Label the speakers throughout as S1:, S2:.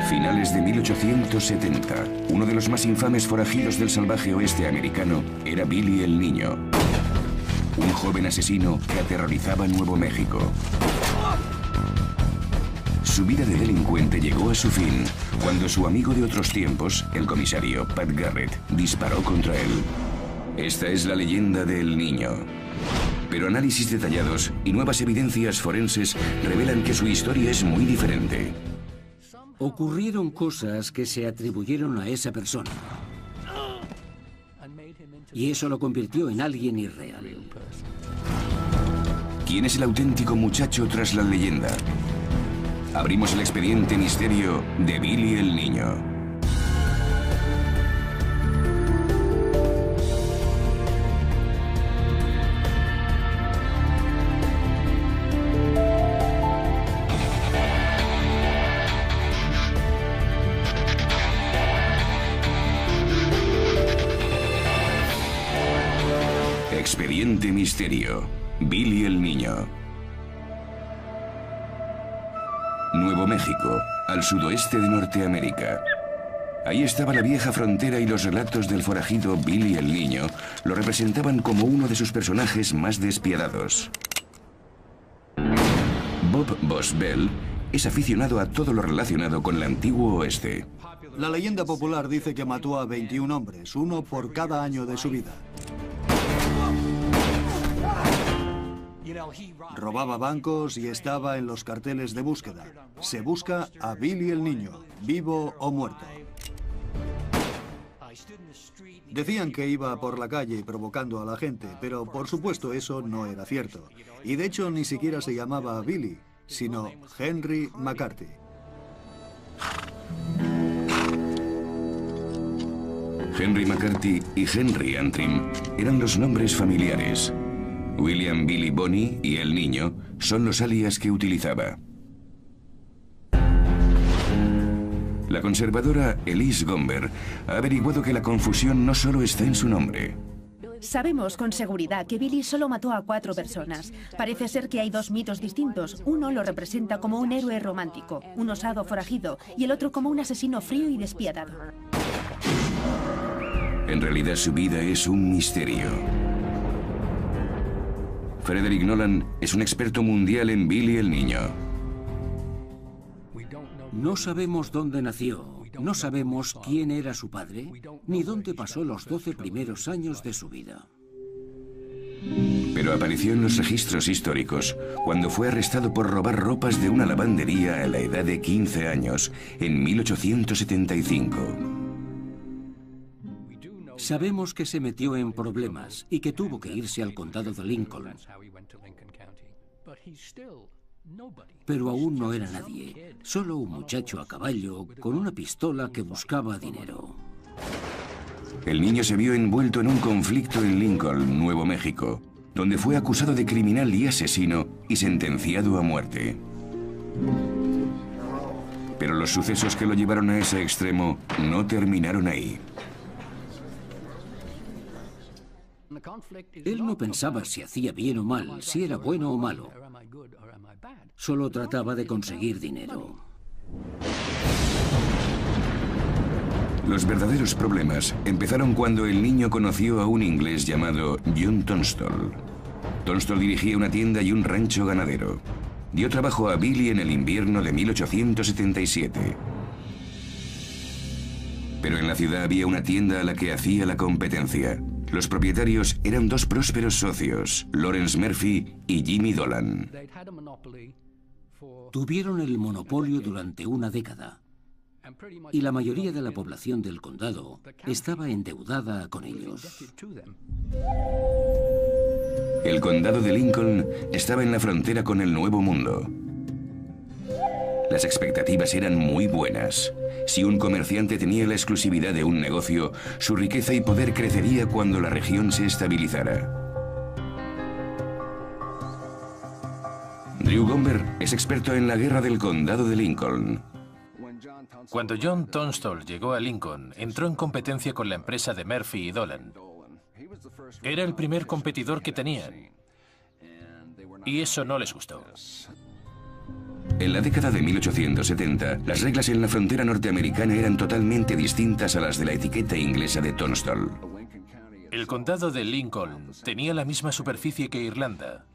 S1: Finales de 1870, uno de los más infames forajidos del salvaje oeste americano era Billy el Niño, un joven asesino que aterrorizaba Nuevo México. Su vida de delincuente llegó a su fin cuando su amigo de otros tiempos, el comisario Pat Garrett, disparó contra él. Esta es la leyenda del Niño. Pero análisis detallados y nuevas evidencias forenses revelan que su historia es muy diferente.
S2: Ocurrieron cosas que se atribuyeron a esa persona. Y eso lo convirtió en alguien irreal.
S1: ¿Quién es el auténtico muchacho tras la leyenda? Abrimos el expediente misterio de Billy el Niño. Expediente misterio. Billy el Niño. Nuevo México, al sudoeste de Norteamérica. Ahí estaba la vieja frontera y los relatos del forajido Billy el Niño lo representaban como uno de sus personajes más despiadados. Bob Boswell es aficionado a todo lo relacionado con el antiguo oeste.
S3: La leyenda popular dice que mató a 21 hombres, uno por cada año de su vida. Robaba bancos y estaba en los carteles de búsqueda. Se busca a Billy el Niño, vivo o muerto. Decían que iba por la calle provocando a la gente, pero por supuesto eso no era cierto. Y de hecho ni siquiera se llamaba Billy, sino Henry McCarthy.
S1: Henry McCarthy y Henry Antrim eran los nombres familiares. William Billy Bonney y el Niño son los alias que utilizaba. La conservadora Elise Gomber ha averiguado que la confusión no solo está en su nombre.
S4: Sabemos con seguridad que Billy solo mató a 4 personas. Parece ser que hay 2 mitos distintos. Uno lo representa como un héroe romántico, un osado forajido, y el otro como un asesino frío y despiadado.
S1: En realidad su vida es un misterio. Frederick Nolan es un experto mundial en Billy el Niño.
S2: No sabemos dónde nació, no sabemos quién era su padre, ni dónde pasó los 12 primeros años de su vida.
S1: Pero apareció en los registros históricos cuando fue arrestado por robar ropas de una lavandería a la edad de 15 años, en 1875.
S2: Sabemos que se metió en problemas y que tuvo que irse al condado de Lincoln. Pero aún no era nadie, solo un muchacho a caballo con una pistola que buscaba dinero.
S1: El niño se vio envuelto en un conflicto en Lincoln, Nuevo México, donde fue acusado de criminal y asesino y sentenciado a muerte. Pero los sucesos que lo llevaron a ese extremo no terminaron ahí.
S2: Él no pensaba si hacía bien o mal, si era bueno o malo. Solo trataba de conseguir dinero.
S1: Los verdaderos problemas empezaron cuando el niño conoció a un inglés llamado John Tunstall. Tunstall dirigía una tienda y un rancho ganadero. Dio trabajo a Billy en el invierno de 1877. Pero en la ciudad había una tienda a la que hacía la competencia. Los propietarios eran 2 prósperos socios, Lawrence Murphy y Jimmy Dolan.
S2: Tuvieron el monopolio durante una década. Y la mayoría de la población del condado estaba endeudada con ellos.
S1: El condado de Lincoln estaba en la frontera con el Nuevo Mundo. Las expectativas eran muy buenas. Si un comerciante tenía la exclusividad de un negocio, su riqueza y poder crecería cuando la región se estabilizara. Drew Gomber es experto en la guerra del condado de Lincoln.
S5: Cuando John Tunstall llegó a Lincoln, entró en competencia con la empresa de Murphy y Dolan. Era el primer competidor que tenían. Y eso no les gustó.
S1: En la década de 1870, las reglas en la frontera norteamericana eran totalmente distintas a las de la etiqueta inglesa de Tunstall.
S5: El condado de Lincoln tenía la misma superficie que Irlanda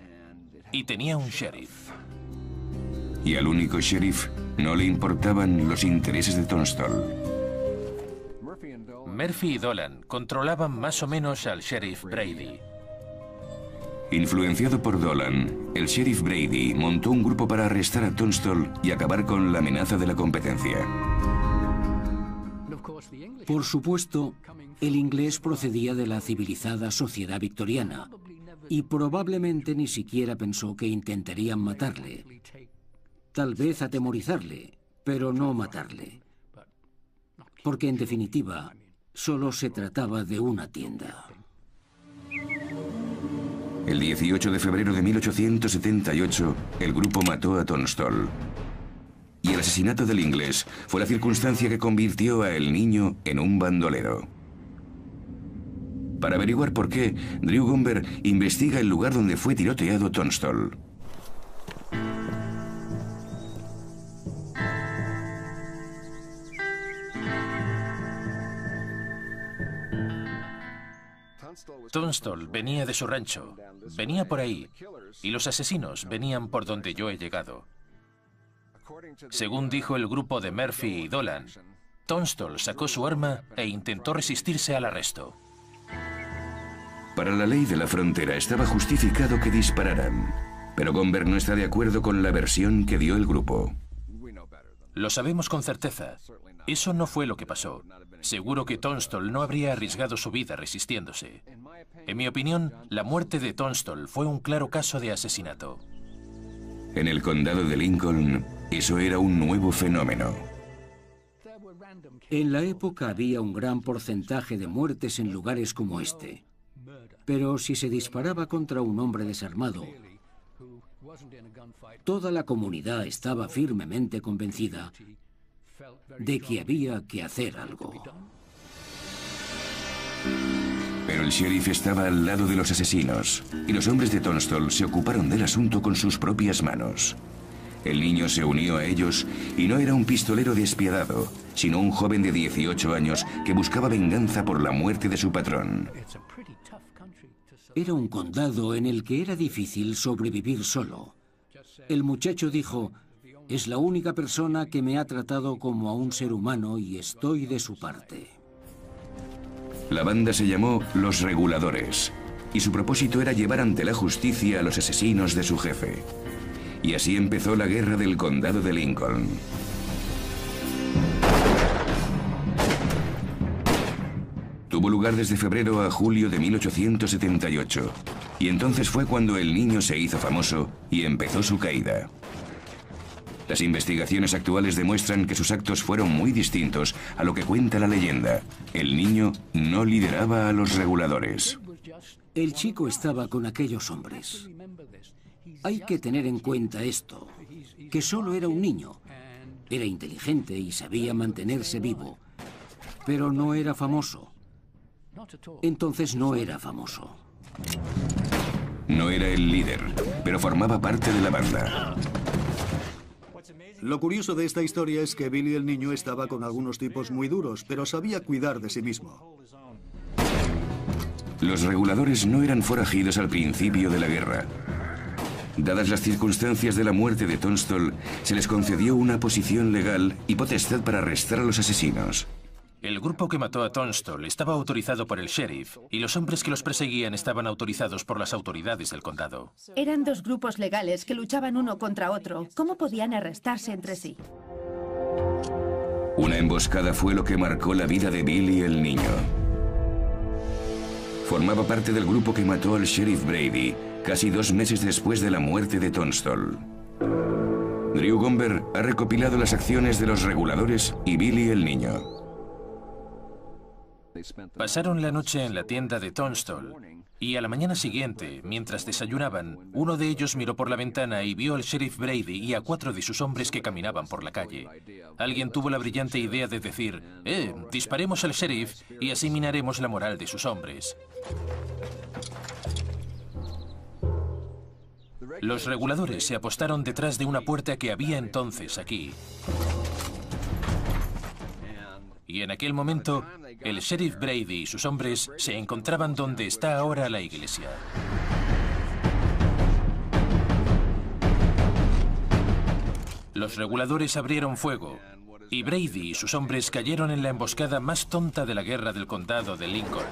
S5: y tenía un sheriff.
S1: Y al único sheriff no le importaban los intereses de Tunstall.
S5: Murphy y Dolan controlaban más o menos al sheriff Brady.
S1: Influenciado por Dolan, el sheriff Brady montó un grupo para arrestar a Tunstall y acabar con la amenaza de la competencia.
S2: Por supuesto, el inglés procedía de la civilizada sociedad victoriana y probablemente ni siquiera pensó que intentarían matarle. Tal vez atemorizarle, pero no matarle. Porque en definitiva, solo se trataba de una tienda.
S1: El 18 de febrero de 1878, el grupo mató a Tunstall. Y el asesinato del inglés fue la circunstancia que convirtió a El Niño en un bandolero. Para averiguar por qué, Drew Gumber investiga el lugar donde fue tiroteado Tunstall.
S5: Tunstall venía de su rancho, venía por ahí, y los asesinos venían por donde yo he llegado. Según dijo el grupo de Murphy y Dolan, Tunstall sacó su arma e intentó resistirse al arresto.
S1: Para la ley de la frontera estaba justificado que dispararan, pero Gumber no está de acuerdo con la versión que dio el grupo.
S5: Lo sabemos con certeza. Eso no fue lo que pasó. Seguro que Tunstall no habría arriesgado su vida resistiéndose. En mi opinión, la muerte de Tunstall fue un claro caso de asesinato.
S1: En el condado de Lincoln, eso era un nuevo fenómeno.
S2: En la época había un gran porcentaje de muertes en lugares como este. Pero si se disparaba contra un hombre desarmado, toda la comunidad estaba firmemente convencida de que había que hacer algo.
S1: Pero el sheriff estaba al lado de los asesinos, y los hombres de Tunstall se ocuparon del asunto con sus propias manos. El niño se unió a ellos y no era un pistolero despiadado, sino un joven de 18 años que buscaba venganza por la muerte de su patrón.
S2: Era un condado en el que era difícil sobrevivir solo. El muchacho dijo: "Es la única persona que me ha tratado como a un ser humano y estoy de su parte".
S1: La banda se llamó Los Reguladores, y su propósito era llevar ante la justicia a los asesinos de su jefe. Y así empezó la guerra del condado de Lincoln. Tuvo lugar desde febrero a julio de 1878, y entonces fue cuando el niño se hizo famoso y empezó su caída. Las investigaciones actuales demuestran que sus actos fueron muy distintos a lo que cuenta la leyenda. El niño no lideraba a los reguladores.
S2: El chico estaba con aquellos hombres. Hay que tener en cuenta esto, que solo era un niño. Era inteligente y sabía mantenerse vivo, pero no era famoso. Entonces no era famoso.
S1: No era el líder, pero formaba parte de la banda.
S3: Lo curioso de esta historia es que Billy el niño estaba con algunos tipos muy duros, pero sabía cuidar de sí mismo.
S1: Los reguladores no eran forajidos al principio de la guerra. Dadas las circunstancias de la muerte de Tunstall, se les concedió una posición legal y potestad para arrestar a los asesinos.
S5: El grupo que mató a Tunstall estaba autorizado por el sheriff y los hombres que los perseguían estaban autorizados por las autoridades del condado.
S4: Eran dos grupos legales que luchaban uno contra otro. ¿Cómo podían arrestarse entre sí?
S1: Una emboscada fue lo que marcó la vida de Billy el niño. Formaba parte del grupo que mató al sheriff Brady casi 2 meses después de la muerte de Tunstall. Drew Gumber ha recopilado las acciones de los reguladores y Billy el niño.
S5: Pasaron la noche en la tienda de Tunstall y a la mañana siguiente, mientras desayunaban, uno de ellos miró por la ventana y vio al sheriff Brady y a 4 de sus hombres que caminaban por la calle. Alguien tuvo la brillante idea de decir: disparemos al sheriff y así minaremos la moral de sus hombres. Los reguladores se apostaron detrás de una puerta que había entonces aquí. Y en aquel momento, el sheriff Brady y sus hombres se encontraban donde está ahora la iglesia. Los reguladores abrieron fuego, y Brady y sus hombres cayeron en la emboscada más tonta de la guerra del condado de Lincoln.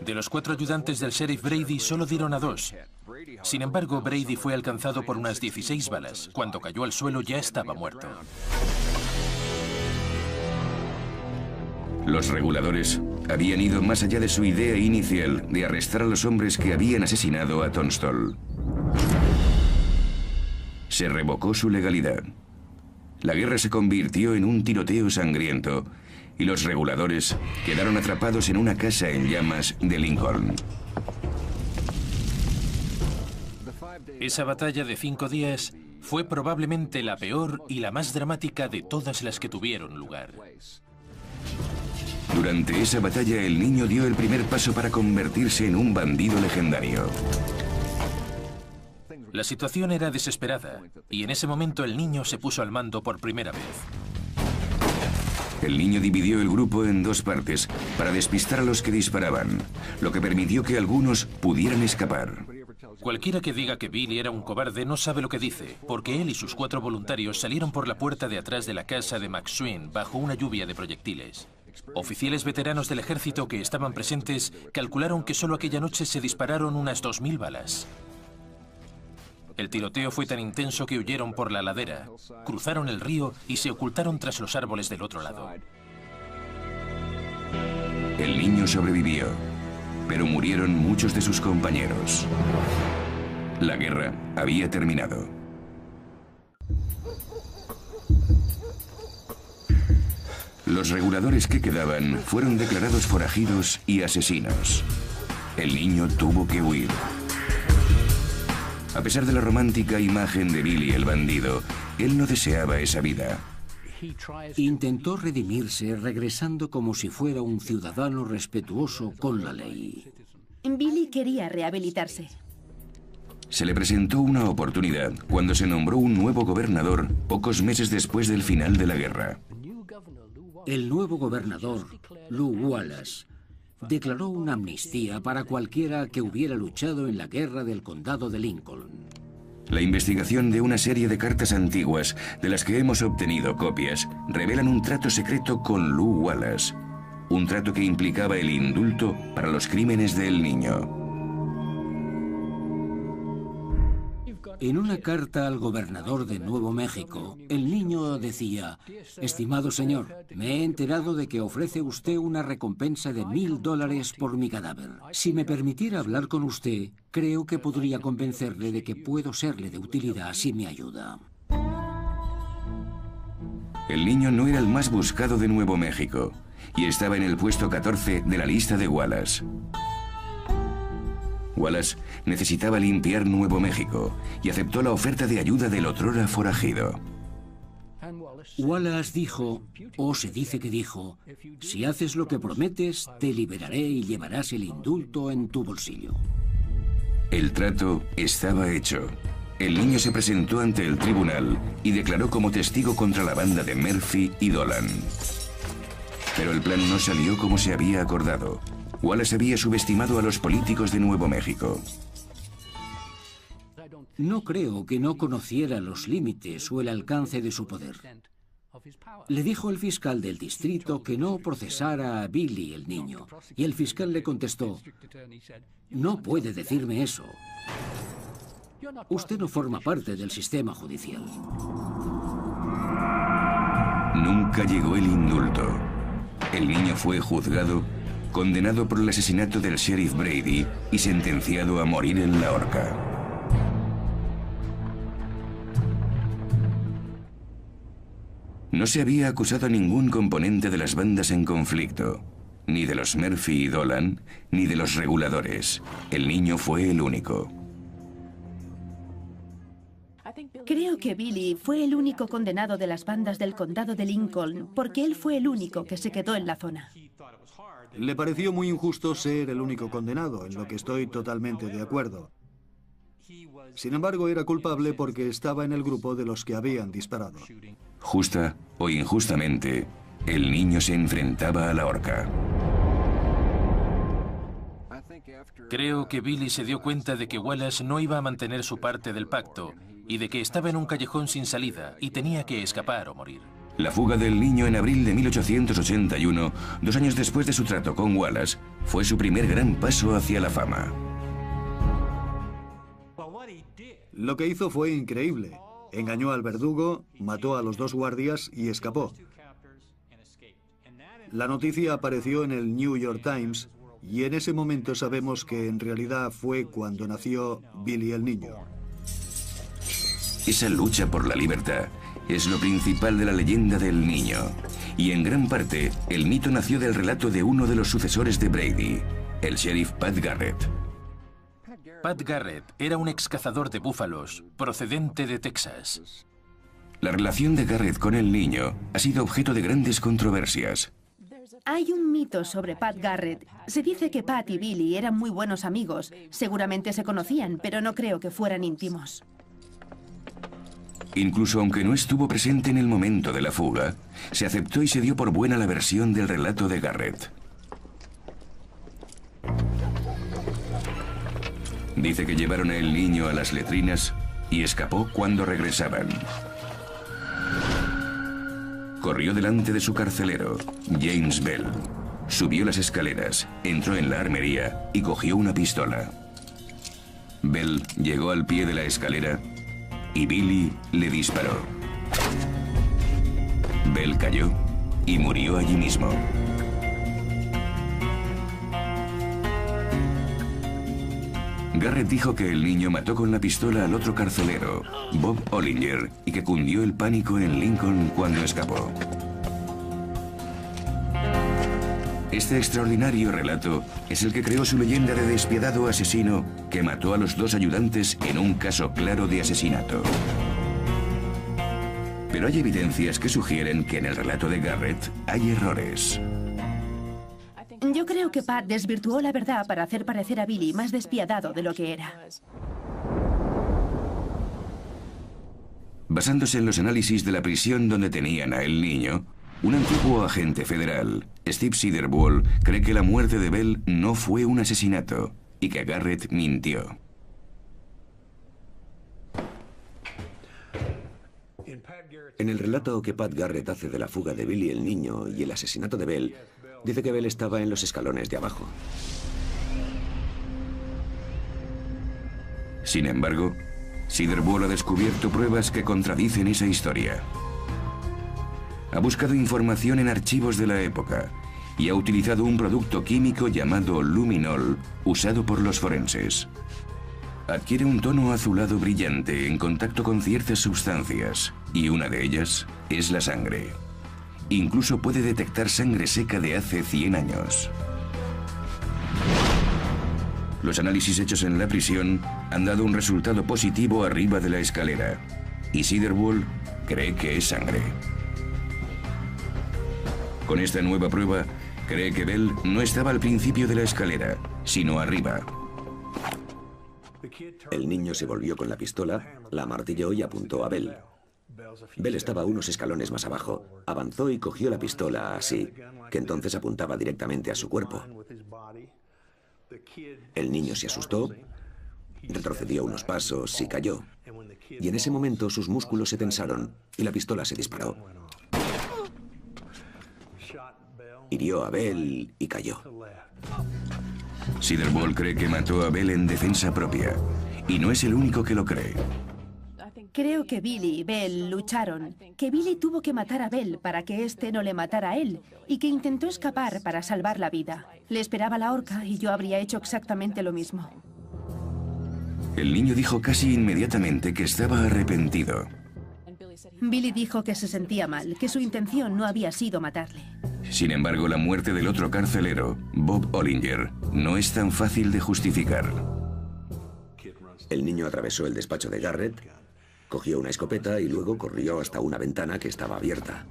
S5: De los 4 ayudantes del sheriff Brady solo dieron a 2. Sin embargo, Brady fue alcanzado por unas 16 balas. Cuando cayó al suelo ya estaba muerto.
S1: Los reguladores habían ido más allá de su idea inicial de arrestar a los hombres que habían asesinado a Tunstall. Se revocó su legalidad. La guerra se convirtió en un tiroteo sangriento y los reguladores quedaron atrapados en una casa en llamas de Lincoln.
S5: Esa batalla de 5 días fue probablemente la peor y la más dramática de todas las que tuvieron lugar.
S1: Durante esa batalla, el niño dio el primer paso para convertirse en un bandido legendario.
S5: La situación era desesperada, y en ese momento el niño se puso al mando por primera vez.
S1: El niño dividió el grupo en 2 partes para despistar a los que disparaban, lo que permitió que algunos pudieran escapar.
S5: Cualquiera que diga que Billy era un cobarde no sabe lo que dice, porque él y sus 4 voluntarios salieron por la puerta de atrás de la casa de McSween bajo una lluvia de proyectiles. Oficiales veteranos del ejército que estaban presentes calcularon que solo aquella noche se dispararon unas 2000 balas. El tiroteo fue tan intenso que huyeron por la ladera, cruzaron el río y se ocultaron tras los árboles del otro lado.
S1: El niño sobrevivió, pero murieron muchos de sus compañeros. La guerra había terminado. Los reguladores que quedaban fueron declarados forajidos y asesinos. El niño tuvo que huir. A pesar de la romántica imagen de Billy el bandido, él no deseaba esa vida.
S2: Intentó redimirse regresando como si fuera un ciudadano respetuoso con la ley.
S4: Billy quería rehabilitarse.
S1: Se le presentó una oportunidad cuando se nombró un nuevo gobernador pocos meses después del final de la guerra.
S2: El nuevo gobernador, Lew Wallace, declaró una amnistía para cualquiera que hubiera luchado en la guerra del condado de Lincoln.
S1: La investigación de una serie de cartas antiguas, de las que hemos obtenido copias, revelan un trato secreto con Lew Wallace. Un trato que implicaba el indulto para los crímenes del niño.
S2: En una carta al gobernador de Nuevo México, el niño decía: «Estimado señor, me he enterado de que ofrece usted una recompensa de $1000 por mi cadáver. Si me permitiera hablar con usted, creo que podría convencerle de que puedo serle de utilidad si me ayuda».
S1: El niño no era el más buscado de Nuevo México y estaba en el puesto 14 de la lista de Wallace. Wallace necesitaba limpiar Nuevo México y aceptó la oferta de ayuda del otrora forajido.
S2: Wallace dijo, o se dice que dijo: «Si haces lo que prometes, te liberaré y llevarás el indulto en tu bolsillo».
S1: El trato estaba hecho. El niño se presentó ante el tribunal y declaró como testigo contra la banda de Murphy y Dolan. Pero el plan no salió como se había acordado. Wallace había subestimado a los políticos de Nuevo México.
S2: No creo que no conociera los límites o el alcance de su poder. Le dijo el fiscal del distrito que no procesara a Billy el niño, y el fiscal le contestó: «No puede decirme eso. Usted no forma parte del sistema judicial».
S1: Nunca llegó el indulto. El niño fue juzgado, condenado por el asesinato del sheriff Brady y sentenciado a morir en la horca. No se había acusado a ningún componente de las bandas en conflicto, ni de los Murphy y Dolan, ni de los reguladores. El niño fue el único.
S4: Creo que Billy fue el único condenado de las bandas del condado de Lincoln, porque él fue el único que se quedó en la zona.
S3: Le pareció muy injusto ser el único condenado, en lo que estoy totalmente de acuerdo. Sin embargo, era culpable porque estaba en el grupo de los que habían disparado.
S1: Justa o injustamente, el niño se enfrentaba a la horca.
S5: Creo que Billy se dio cuenta de que Wallace no iba a mantener su parte del pacto y de que estaba en un callejón sin salida y tenía que escapar o morir.
S1: La fuga del niño en abril de 1881, 2 años después de su trato con Wallace, fue su primer gran paso hacia la fama.
S3: Lo que hizo fue increíble. Engañó al verdugo, mató a los 2 guardias y escapó. La noticia apareció en el New York Times y en ese momento sabemos que en realidad fue cuando nació Billy el niño.
S1: Esa lucha por la libertad es lo principal de la leyenda del niño. Y en gran parte, el mito nació del relato de uno de los sucesores de Brady, el sheriff Pat Garrett.
S5: Pat Garrett era un excazador de búfalos, procedente de Texas.
S1: La relación de Garrett con el niño ha sido objeto de grandes controversias.
S4: Hay un mito sobre Pat Garrett. Se dice que Pat y Billy eran muy buenos amigos. Seguramente se conocían, pero no creo que fueran íntimos.
S1: Incluso aunque no estuvo presente en el momento de la fuga, se aceptó y se dio por buena la versión del relato de Garrett. Dice que llevaron al niño a las letrinas y escapó cuando regresaban. Corrió delante de su carcelero, James Bell. Subió las escaleras, entró en la armería y cogió una pistola. Bell llegó al pie de la escalera y Billy le disparó. Bell cayó y murió allí mismo. Garrett dijo que el niño mató con la pistola al otro carcelero, Bob Ollinger, y que cundió el pánico en Lincoln cuando escapó. Este extraordinario relato es el que creó su leyenda de despiadado asesino que mató a los 2 ayudantes en un caso claro de asesinato. Pero hay evidencias que sugieren que en el relato de Garrett hay errores.
S4: Yo creo que Pat desvirtuó la verdad para hacer parecer a Billy más despiadado de lo que era.
S1: Basándose en los análisis de la prisión donde tenían a el niño, un antiguo agente federal, Steve Siderwohl, cree que la muerte de Bell no fue un asesinato y que Garrett mintió.
S6: En el relato que Pat Garrett hace de la fuga de Billy el niño y el asesinato de Bell, dice que Bell estaba en los escalones de abajo.
S1: Sin embargo, Siderwohl ha descubierto pruebas que contradicen esa historia. Ha buscado información en archivos de la época y ha utilizado un producto químico llamado luminol, usado por los forenses. Adquiere un tono azulado brillante en contacto con ciertas sustancias, y una de ellas es la sangre. Incluso puede detectar sangre seca de hace 100 años. Los análisis hechos en la prisión han dado un resultado positivo arriba de la escalera, y Siderwohl cree que es sangre. Con esta nueva prueba, cree que Bell no estaba al principio de la escalera, sino arriba.
S6: El niño se volvió con la pistola, la amartilló y apuntó a Bell. Bell estaba unos escalones más abajo, avanzó y cogió la pistola así, que entonces apuntaba directamente a su cuerpo. El niño se asustó, retrocedió unos pasos y cayó. Y en ese momento sus músculos se tensaron y la pistola se disparó. Hirió a Bell y cayó.
S1: Siderwohl cree que mató a Bell en defensa propia, y no es el único que lo cree.
S4: Creo que Billy y Bell lucharon, que Billy tuvo que matar a Bell para que éste no le matara a él, y que intentó escapar para salvar la vida. Le esperaba la horca y yo habría hecho exactamente lo mismo.
S1: El niño dijo casi inmediatamente que estaba arrepentido.
S4: Billy dijo que se sentía mal, que su intención no había sido matarle.
S1: Sin embargo, la muerte del otro carcelero, Bob Ollinger, no es tan fácil de justificar.
S6: El niño atravesó el despacho de Garrett, cogió una escopeta y luego corrió hasta una ventana que estaba abierta.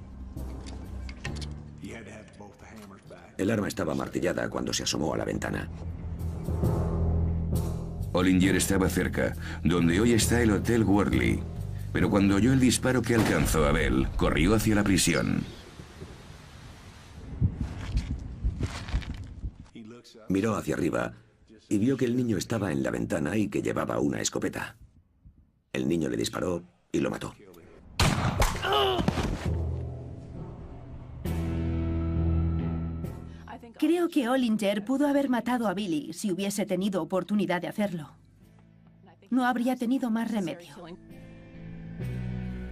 S6: El arma estaba martillada cuando se asomó a la ventana.
S1: Ollinger estaba cerca, donde hoy está el Hotel Worley. Pero cuando oyó el disparo que alcanzó a Bell, corrió hacia la prisión.
S6: Miró hacia arriba y vio que el niño estaba en la ventana y que llevaba una escopeta. El niño le disparó y lo mató.
S4: Creo que Ollinger pudo haber matado a Billy si hubiese tenido oportunidad de hacerlo. No habría tenido más remedio.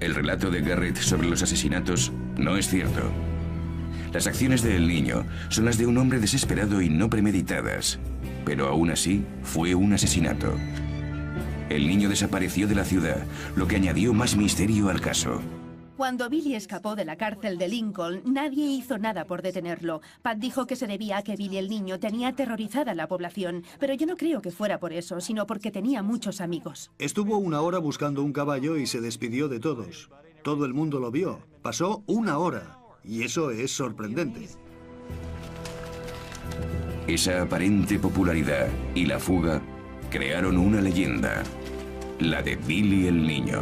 S1: El relato de Garrett sobre los asesinatos no es cierto. Las acciones del niño son las de un hombre desesperado y no premeditadas, pero aún así fue un asesinato. El niño desapareció de la ciudad, lo que añadió más misterio al caso.
S4: Cuando Billy escapó de la cárcel de Lincoln, nadie hizo nada por detenerlo. Pat dijo que se debía a que Billy el niño tenía aterrorizada a la población, pero yo no creo que fuera por eso, sino porque tenía muchos amigos.
S3: Estuvo 1 hora buscando un caballo y se despidió de todos. Todo el mundo lo vio. Pasó 1 hora. Y eso es sorprendente.
S1: Esa aparente popularidad y la fuga crearon una leyenda, la de Billy el niño.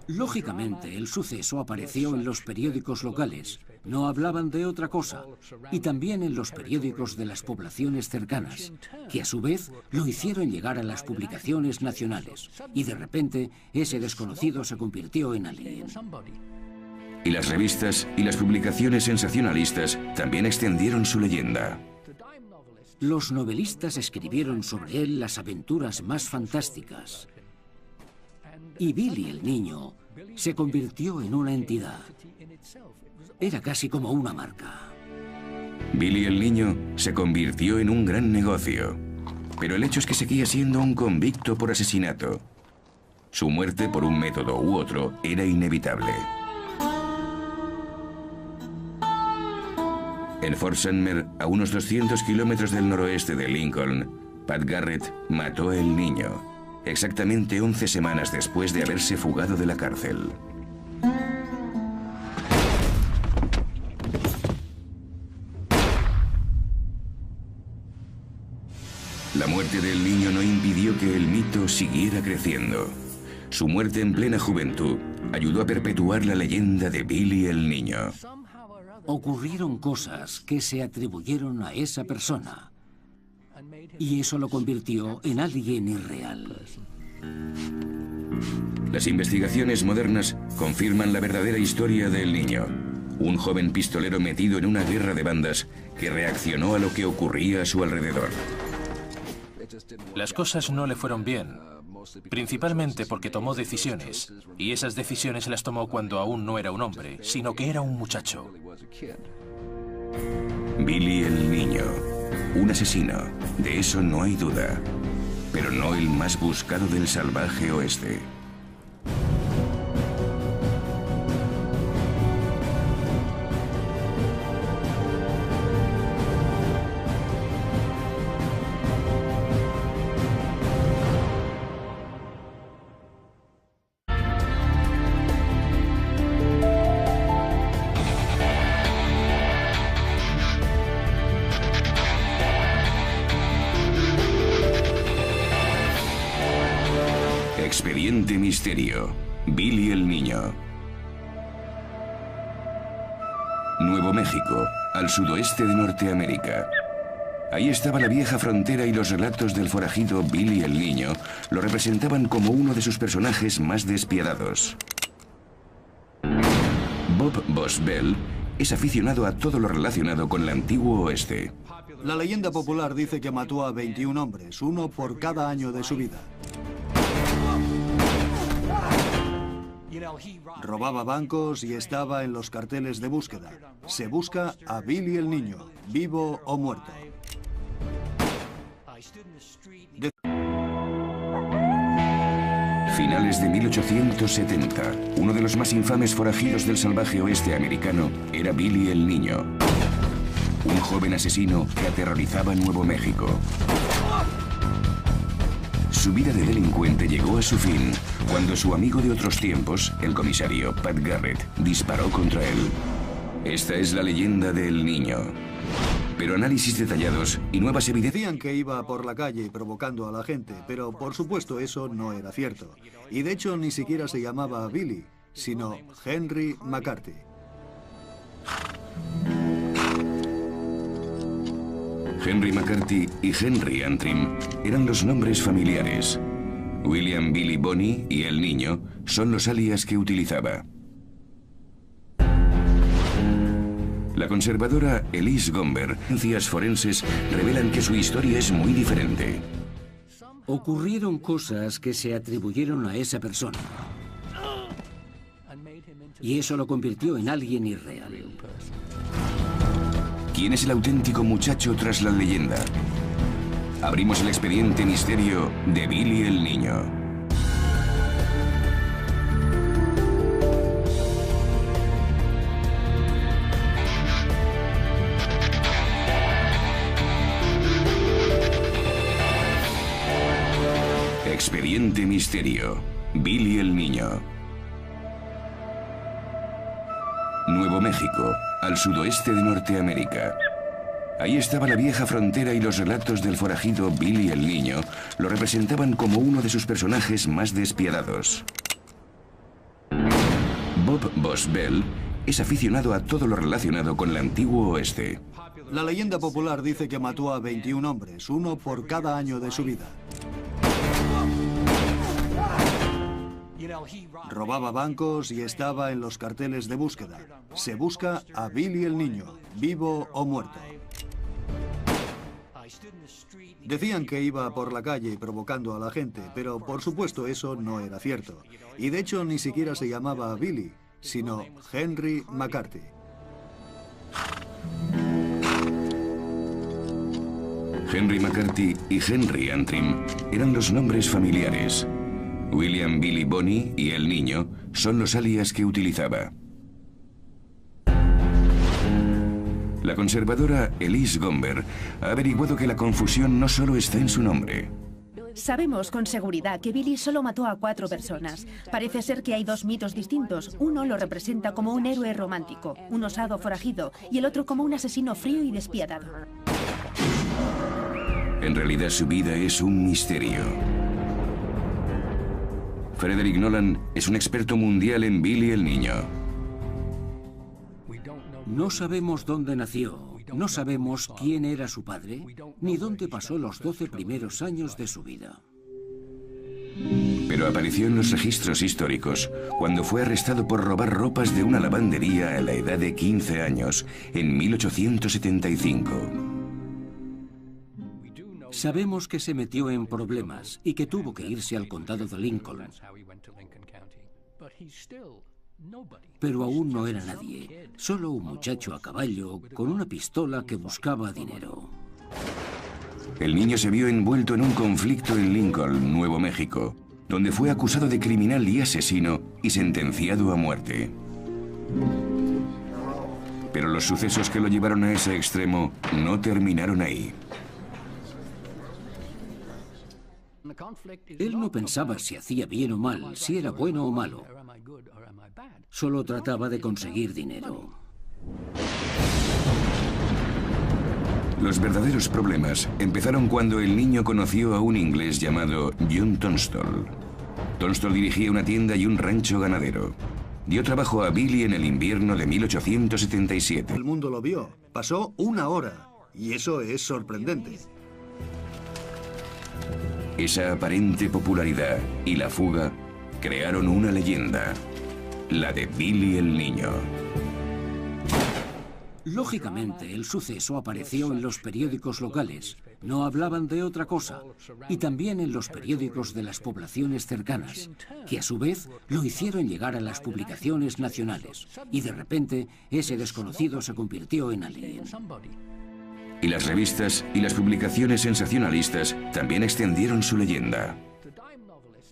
S2: Lógicamente, el suceso apareció en los periódicos locales. No hablaban de otra cosa. Y también en los periódicos de las poblaciones cercanas, que a su vez lo hicieron llegar a las publicaciones nacionales. Y de repente, ese desconocido se convirtió en alguien.
S1: Y las revistas y las publicaciones sensacionalistas también extendieron su leyenda.
S2: Los novelistas escribieron sobre él las aventuras más fantásticas. Y Billy el niño se convirtió en una entidad. Era casi como una marca.
S1: Billy el niño se convirtió en un gran negocio. Pero el hecho es que seguía siendo un convicto por asesinato. Su muerte, por un método u otro, era inevitable. En Fort Sumner, a unos 200 kilómetros del noroeste de Lincoln, Pat Garrett mató al niño, exactamente 11 semanas después de haberse fugado de la cárcel. La muerte del niño no impidió que el mito siguiera creciendo. Su muerte en plena juventud ayudó a perpetuar la leyenda de Billy el niño.
S2: Ocurrieron cosas que se atribuyeron a esa persona. Y eso lo convirtió en alguien irreal.
S1: Las investigaciones modernas confirman la verdadera historia del niño. Un joven pistolero metido en una guerra de bandas que reaccionó a lo que ocurría a su alrededor.
S5: Las cosas no le fueron bien, principalmente porque tomó decisiones, y esas decisiones las tomó cuando aún no era un hombre, sino que era un muchacho.
S1: Billy el niño, un asesino, de eso no hay duda, pero no el más buscado del salvaje oeste. Expediente Misterio, Billy el niño. Nuevo México, al sudoeste de Norteamérica. Ahí estaba la vieja frontera y los relatos del forajido Billy el niño lo representaban como uno de sus personajes más despiadados. Bob Boswell es aficionado a todo lo relacionado con el antiguo oeste.
S3: La leyenda popular dice que mató a 21 hombres, 1 por cada año de su vida. Robaba bancos y estaba en los carteles de búsqueda. Se busca a Billy el niño, vivo o muerto.
S1: Finales de 1870, uno de los más infames forajidos del salvaje oeste americano era Billy el niño, un joven asesino que aterrorizaba Nuevo México. Su vida de delincuente llegó a su fin cuando su amigo de otros tiempos, el comisario Pat Garrett, disparó contra él. Esta es la leyenda del niño. Pero análisis detallados y nuevas evidencias
S3: Decían que iba por la calle provocando a la gente, pero por supuesto eso no era cierto. Y de hecho ni siquiera se llamaba Billy, sino Henry McCarthy.
S1: Henry McCarthy y Henry Antrim eran los nombres familiares. William Billy Bonney y el niño son los alias que utilizaba. La conservadora Elise Gomber, ciencias forenses revelan que su historia es muy diferente.
S2: Ocurrieron cosas que se atribuyeron a esa persona. Y eso lo convirtió en alguien irreal.
S1: ¿Quién es el auténtico muchacho tras la leyenda? Abrimos el expediente misterio de Billy el niño. Expediente misterio. Billy el niño. Nuevo México, al sudoeste de Norteamérica. Ahí estaba la vieja frontera y los relatos del forajido Billy el niño lo representaban como uno de sus personajes más despiadados. Bob Boswell es aficionado a todo lo relacionado con el antiguo oeste.
S3: La leyenda popular dice que mató a 21 hombres, uno por cada año de su vida. Robaba bancos y estaba en los carteles de búsqueda. Se busca a Billy el niño, vivo o muerto. Decían que iba por la calle provocando a la gente, pero por supuesto eso no era cierto. Y de hecho ni siquiera se llamaba Billy, sino Henry McCarthy.
S1: Henry McCarthy y Henry Antrim eran los nombres familiares. William Billy Bonney y el niño son los alias que utilizaba. La conservadora Elise Gomber ha averiguado que la confusión no solo está en su nombre.
S4: Sabemos con seguridad que Billy solo mató a 4 personas. Parece ser que hay 2 mitos distintos. Uno lo representa como un héroe romántico, un osado forajido, y el otro como un asesino frío y despiadado.
S1: En realidad su vida es un misterio. Frederick Nolan es un experto mundial en Billy el niño.
S2: No sabemos dónde nació, no sabemos quién era su padre, ni dónde pasó los 12 primeros años de su vida.
S1: Pero apareció en los registros históricos cuando fue arrestado por robar ropas de una lavandería a la edad de 15 años, en 1875.
S2: Sabemos que se metió en problemas y que tuvo que irse al condado de Lincoln. Pero aún no era nadie, solo un muchacho a caballo con una pistola que buscaba dinero.
S1: El niño se vio envuelto en un conflicto en Lincoln, Nuevo México, donde fue acusado de criminal y asesino y sentenciado a muerte. Pero los sucesos que lo llevaron a ese extremo no terminaron ahí.
S2: Él no pensaba si hacía bien o mal, si era bueno o malo. Solo trataba de conseguir dinero.
S1: Los verdaderos problemas empezaron cuando el niño conoció a un inglés llamado John Tunstall. Tunstall dirigía una tienda y un rancho ganadero. Dio trabajo a Billy en el invierno de 1877.
S3: El mundo lo vio. Pasó 1 hora. Y eso es sorprendente.
S1: Esa aparente popularidad y la fuga crearon una leyenda, la de Billy el niño.
S2: Lógicamente, el suceso apareció en los periódicos locales. No hablaban de otra cosa. Y también en los periódicos de las poblaciones cercanas, que a su vez lo hicieron llegar a las publicaciones nacionales. Y de repente, ese desconocido se convirtió en alguien.
S1: Y las revistas y las publicaciones sensacionalistas también extendieron su leyenda.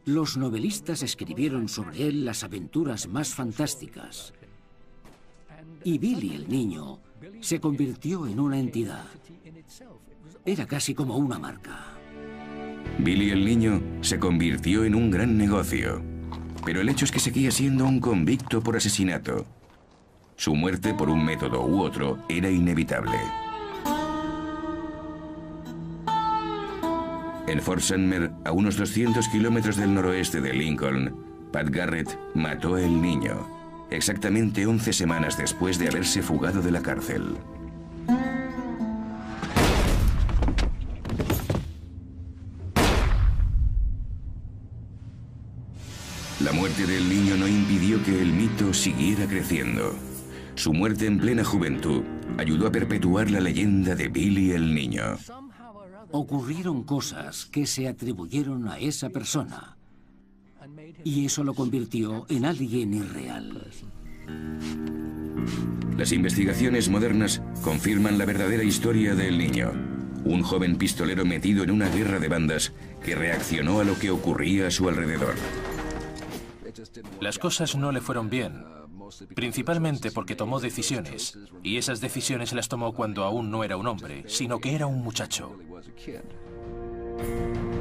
S2: Los novelistas escribieron sobre él las aventuras más fantásticas. Y Billy el niño se convirtió en una entidad. Era casi como una marca.
S1: Billy el niño se convirtió en un gran negocio. Pero el hecho es que seguía siendo un convicto por asesinato. Su muerte por un método u otro era inevitable. En Fort Sumner, a unos 200 kilómetros del noroeste de Lincoln, Pat Garrett mató al niño, exactamente 11 semanas después de haberse fugado de la cárcel. La muerte del niño no impidió que el mito siguiera creciendo. Su muerte en plena juventud ayudó a perpetuar la leyenda de Billy el niño.
S2: Ocurrieron cosas que se atribuyeron a esa persona, y eso lo convirtió en alguien irreal.
S1: Las investigaciones modernas confirman la verdadera historia del niño. Un joven pistolero metido en una guerra de bandas que reaccionó a lo que ocurría a su alrededor.
S5: Las cosas no le fueron bien, principalmente porque tomó decisiones, y esas decisiones las tomó cuando aún no era un hombre, sino que era un muchacho.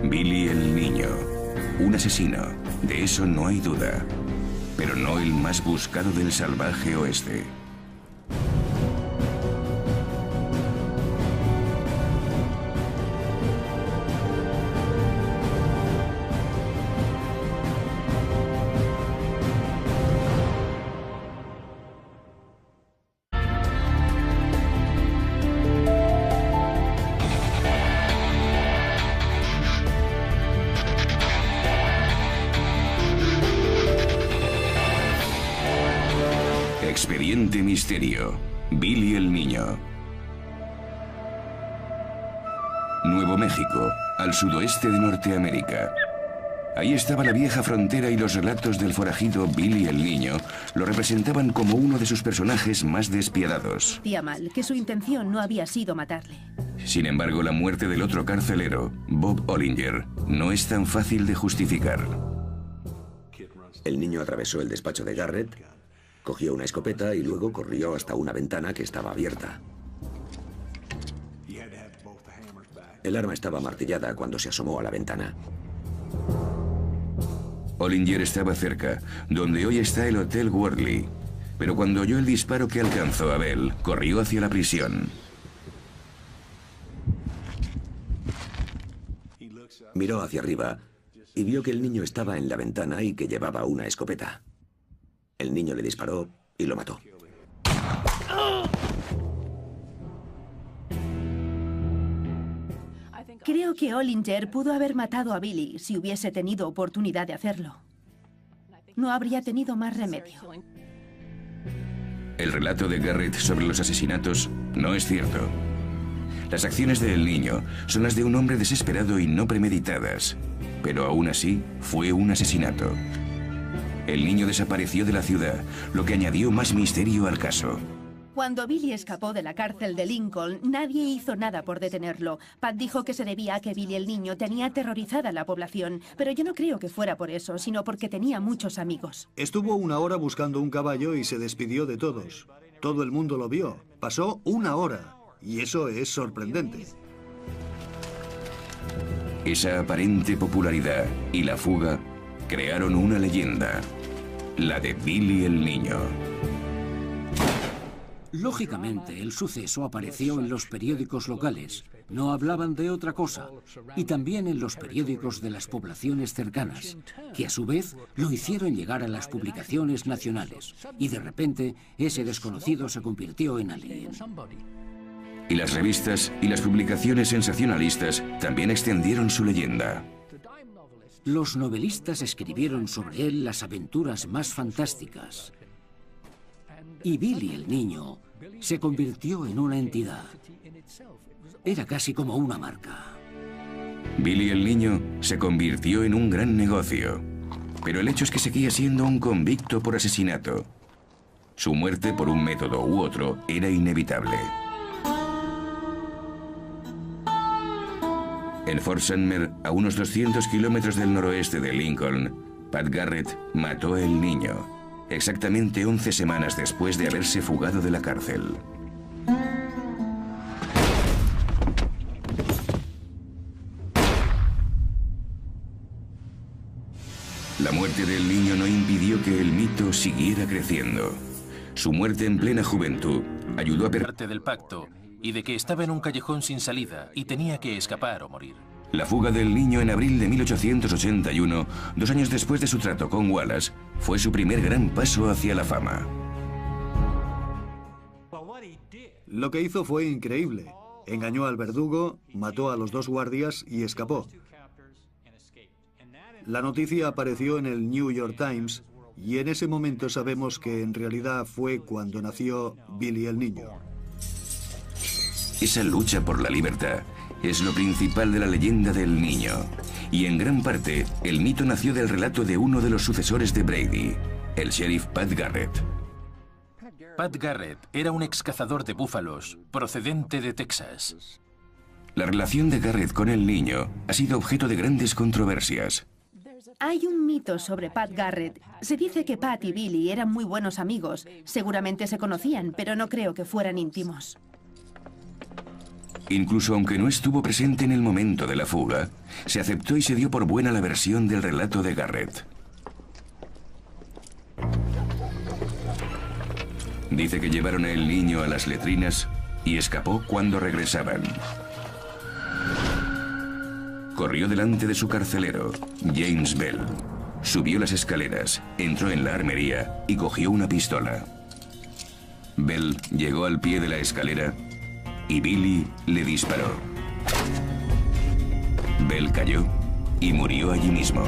S1: Billy el niño, un asesino, de eso no hay duda, pero no el más buscado del salvaje oeste. Expediente Misterio, Billy el niño. Nuevo México, al sudoeste de Norteamérica. Ahí estaba la vieja frontera y los relatos del forajido Billy el niño lo representaban como uno de sus personajes más despiadados.
S4: Tía Mal, que su intención no había sido matarle.
S1: Sin embargo, la muerte del otro carcelero, Bob Ollinger, no es tan fácil de justificar.
S6: El niño atravesó el despacho de Garrett, cogió una escopeta y luego corrió hasta una ventana que estaba abierta. El arma estaba martillada cuando se asomó a la ventana.
S1: Ollinger estaba cerca, donde hoy está el Hotel Worley, pero cuando oyó el disparo que alcanzó a Bell, corrió hacia la prisión.
S6: Miró hacia arriba y vio que el niño estaba en la ventana y que llevaba una escopeta. El niño le disparó y lo mató.
S4: Creo que Ollinger pudo haber matado a Billy si hubiese tenido oportunidad de hacerlo. No habría tenido más remedio.
S1: El relato de Garrett sobre los asesinatos no es cierto. Las acciones del niño son las de un hombre desesperado y no premeditadas, pero aún así fue un asesinato. El niño desapareció de la ciudad, lo que añadió más misterio al caso.
S4: Cuando Billy escapó de la cárcel de Lincoln, nadie hizo nada por detenerlo. Pat dijo que se debía a que Billy el niño tenía aterrorizada a la población, pero yo no creo que fuera por eso, sino porque tenía muchos amigos.
S3: Estuvo una hora buscando un caballo y se despidió de todos. Todo el mundo lo vio. Pasó una hora, y eso es sorprendente.
S1: Esa aparente popularidad y la fuga crearon una leyenda, la de Billy el niño.
S2: Lógicamente, el suceso apareció en los periódicos locales. No hablaban de otra cosa. Y también en los periódicos de las poblaciones cercanas, que a su vez lo hicieron llegar a las publicaciones nacionales. Y de repente, ese desconocido se convirtió en alguien.
S1: Y las revistas y las publicaciones sensacionalistas también extendieron su leyenda.
S2: Los novelistas escribieron sobre él las aventuras más fantásticas. Y Billy el niño se convirtió en una entidad. Era casi como una marca.
S1: Billy el niño se convirtió en un gran negocio. Pero el hecho es que seguía siendo un convicto por asesinato. Su muerte por un método u otro era inevitable. En Fort Sumner, a unos 200 kilómetros del noroeste de Lincoln, Pat Garrett mató al niño, exactamente 11 semanas después de haberse fugado de la cárcel. La muerte del niño no impidió que el mito siguiera creciendo. Su muerte en plena juventud ayudó a
S5: Parte del pacto y de que estaba en un callejón sin salida y tenía que escapar o morir.
S1: La fuga del niño en abril de 1881, 2 años después de su trato con Wallace, fue su primer gran paso hacia la fama.
S3: Lo que hizo fue increíble. Engañó al verdugo, mató a los 2 guardias y escapó. La noticia apareció en el New York Times y en ese momento sabemos que en realidad fue cuando nació Billy el niño.
S1: Esa lucha por la libertad es lo principal de la leyenda del niño. Y en gran parte, el mito nació del relato de uno de los sucesores de Brady, el sheriff Pat Garrett.
S5: Pat Garrett era un excazador de búfalos procedente de Texas.
S1: La relación de Garrett con el niño ha sido objeto de grandes controversias.
S4: Hay un mito sobre Pat Garrett. Se dice que Pat y Billy eran muy buenos amigos. Seguramente se conocían, pero no creo que fueran íntimos.
S1: Incluso aunque no estuvo presente en el momento de la fuga, se aceptó y se dio por buena la versión del relato de Garrett. Dice que llevaron al niño a las letrinas y escapó cuando regresaban. Corrió delante de su carcelero, James Bell. Subió las escaleras, entró en la armería y cogió una pistola. Bell llegó al pie de la escalera y Billy le disparó. Bell cayó y murió allí mismo.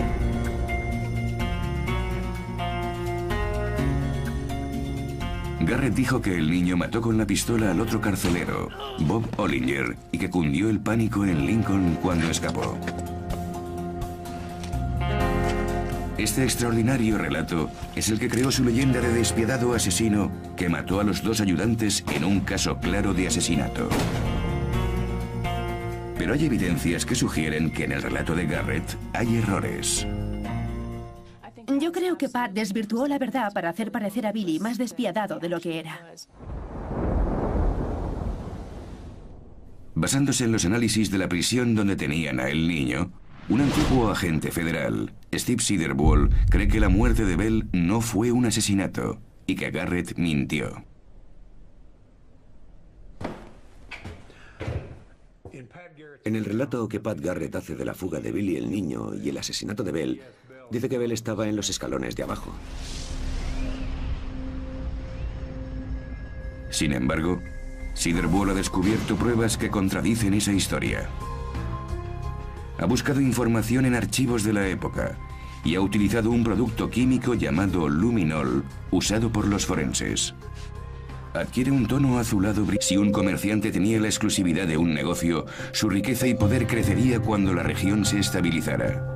S1: Garrett dijo que el niño mató con la pistola al otro carcelero, Bob Ollinger, y que cundió el pánico en Lincoln cuando escapó. Este extraordinario relato es el que creó su leyenda de despiadado asesino que mató a los 2 ayudantes en un caso claro de asesinato. Pero hay evidencias que sugieren que en el relato de Garrett hay errores.
S4: Yo creo que Pat desvirtuó la verdad para hacer parecer a Billy más despiadado de lo que era.
S1: Basándose en los análisis de la prisión donde tenían a el niño, un antiguo agente federal, Steve Siderwall, cree que la muerte de Bell no fue un asesinato y que Garrett mintió.
S6: En el relato que Pat Garrett hace de la fuga de Billy el niño y el asesinato de Bell, dice que Bell estaba en los escalones de abajo.
S1: Sin embargo, Siderwall ha descubierto pruebas que contradicen esa historia. Ha buscado información en archivos de la época y ha utilizado un producto químico llamado luminol, usado por los forenses. Adquiere un tono azulado brillante. Si un comerciante tenía la exclusividad de un negocio, su riqueza y poder crecería cuando la región se estabilizara.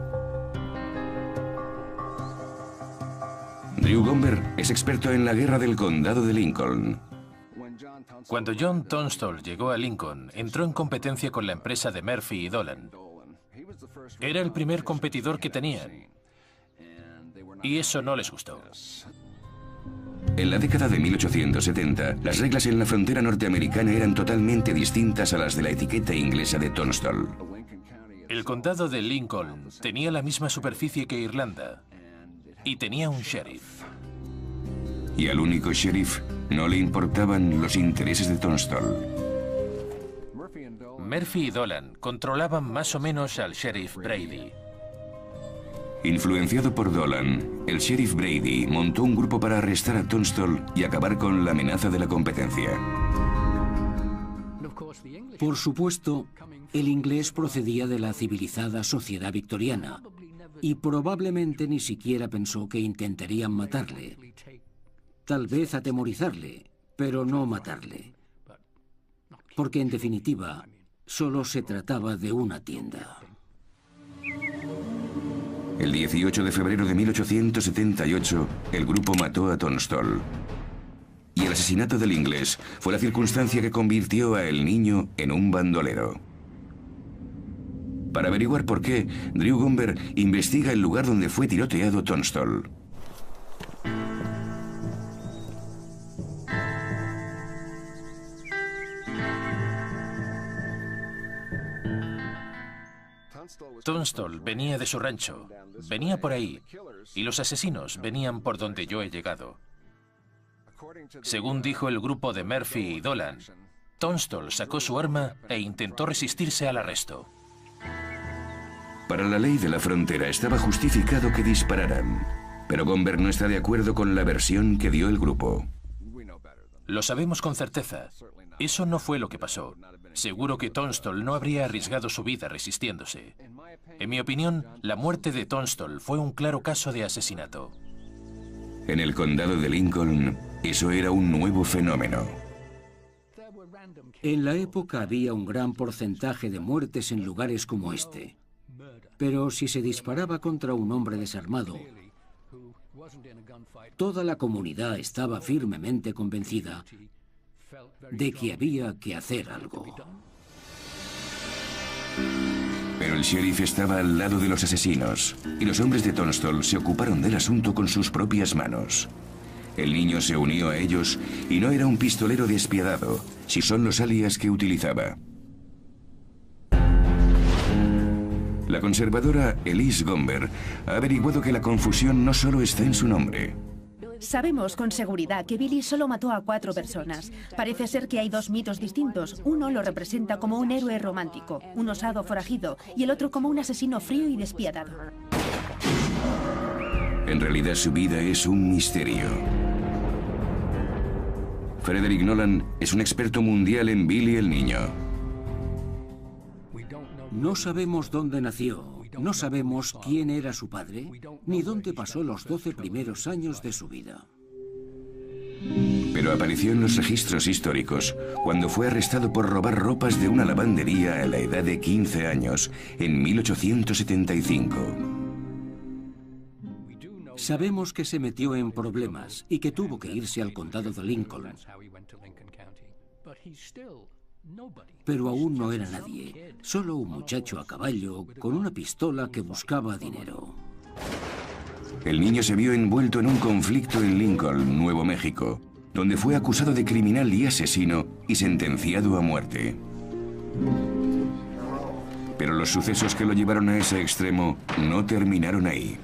S1: Drew Gomber es experto en la guerra del condado de Lincoln.
S5: Cuando John Tunstall llegó a Lincoln, entró en competencia con la empresa de Murphy y Dolan. Era el primer competidor que tenían. Y eso no les gustó.
S1: En la década de 1870, las reglas en la frontera norteamericana eran totalmente distintas a las de la etiqueta inglesa de Tunstall.
S5: El condado de Lincoln tenía la misma superficie que Irlanda y tenía un sheriff.
S1: Y al único sheriff no le importaban los intereses de Tunstall.
S5: Murphy y Dolan controlaban más o menos al sheriff Brady.
S1: Influenciado por Dolan, el sheriff Brady montó un grupo para arrestar a Tunstall y acabar con la amenaza de la competencia.
S2: Por supuesto, el inglés procedía de la civilizada sociedad victoriana y probablemente ni siquiera pensó que intentarían matarle. Tal vez atemorizarle, pero no matarle. Porque en definitiva, solo se trataba de una tienda.
S1: El 18 de febrero de 1878, el grupo mató a Tunstall. Y el asesinato del inglés fue la circunstancia que convirtió a el niño en un bandolero. Para averiguar por qué, Drew Gomber investiga el lugar donde fue tiroteado Tunstall.
S5: Tunstall venía de su rancho, venía por ahí, y los asesinos venían por donde yo he llegado. Según dijo el grupo de Murphy y Dolan, Tunstall sacó su arma e intentó resistirse al arresto.
S1: Para la ley de la frontera estaba justificado que dispararan, pero Gomber no está de acuerdo con la versión que dio el grupo.
S5: Lo sabemos con certeza. Eso no fue lo que pasó. Seguro que Tunstall no habría arriesgado su vida resistiéndose. En mi opinión, la muerte de Tunstall fue un claro caso de asesinato.
S1: En el condado de Lincoln, eso era un nuevo fenómeno.
S2: En la época había un gran porcentaje de muertes en lugares como este. Pero si se disparaba contra un hombre desarmado, toda la comunidad estaba firmemente convencida de que había que hacer algo.
S1: Pero el sheriff estaba al lado de los asesinos, y los hombres de Tunstall se ocuparon del asunto con sus propias manos. El niño se unió a ellos y no era un pistolero despiadado, si son los alias que utilizaba. La conservadora Elise Gomber ha averiguado que la confusión no solo está en su nombre.
S4: Sabemos con seguridad que Billy solo mató a 4 personas. Parece ser que hay 2 mitos distintos. Uno lo representa como un héroe romántico, un osado forajido, y el otro como un asesino frío y despiadado.
S1: En realidad su vida es un misterio. Frederick Nolan es un experto mundial en Billy el niño.
S2: No sabemos dónde nació, no sabemos quién era su padre, ni dónde pasó los 12 primeros años de su vida.
S1: Pero apareció en los registros históricos cuando fue arrestado por robar ropas de una lavandería a la edad de 15 años, en 1875.
S2: Sabemos que se metió en problemas y que tuvo que irse al condado de Lincoln. Pero aún no era nadie, solo un muchacho a caballo con una pistola que buscaba dinero.
S1: El niño se vio envuelto en un conflicto en Lincoln, Nuevo México, donde fue acusado de criminal y asesino y sentenciado a muerte. Pero los sucesos que lo llevaron a ese extremo no terminaron ahí.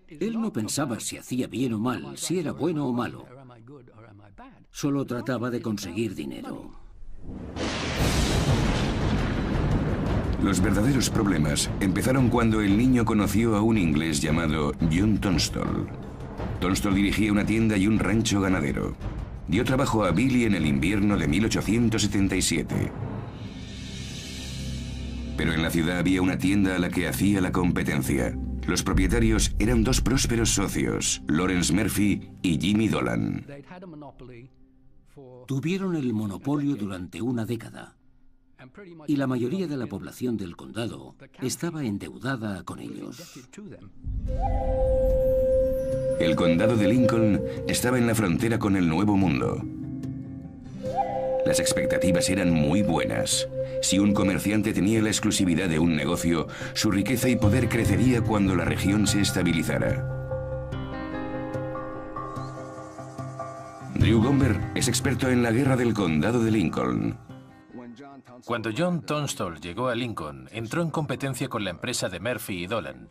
S2: Él no pensaba si hacía bien o mal, si era bueno o malo. Solo trataba de conseguir dinero.
S1: Los verdaderos problemas empezaron cuando el niño conoció a un inglés llamado John Tunstall. Tunstall dirigía una tienda y un rancho ganadero. Dio trabajo a Billy en el invierno de 1877. Pero en la ciudad había una tienda a la que hacía la competencia. Los propietarios eran 2 prósperos socios, Lawrence Murphy y Jimmy Dolan.
S2: Tuvieron el monopolio durante una década y la mayoría de la población del condado estaba endeudada con ellos.
S1: El condado de Lincoln estaba en la frontera con el Nuevo Mundo. Las expectativas eran muy buenas. Si un comerciante tenía la exclusividad de un negocio, su riqueza y poder crecería cuando la región se estabilizara. Drew Gomber es experto en la guerra del condado de Lincoln.
S5: Cuando John Tunstall llegó a Lincoln, entró en competencia con la empresa de Murphy y Dolan.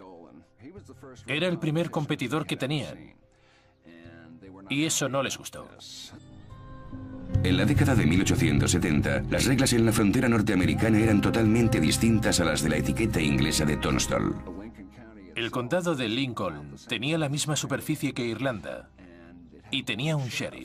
S5: Era el primer competidor que tenían. Y eso no les gustó.
S1: En la década de 1870, las reglas en la frontera norteamericana eran totalmente distintas a las de la etiqueta inglesa de Tunstall.
S5: El condado de Lincoln tenía la misma superficie que Irlanda y tenía un sheriff.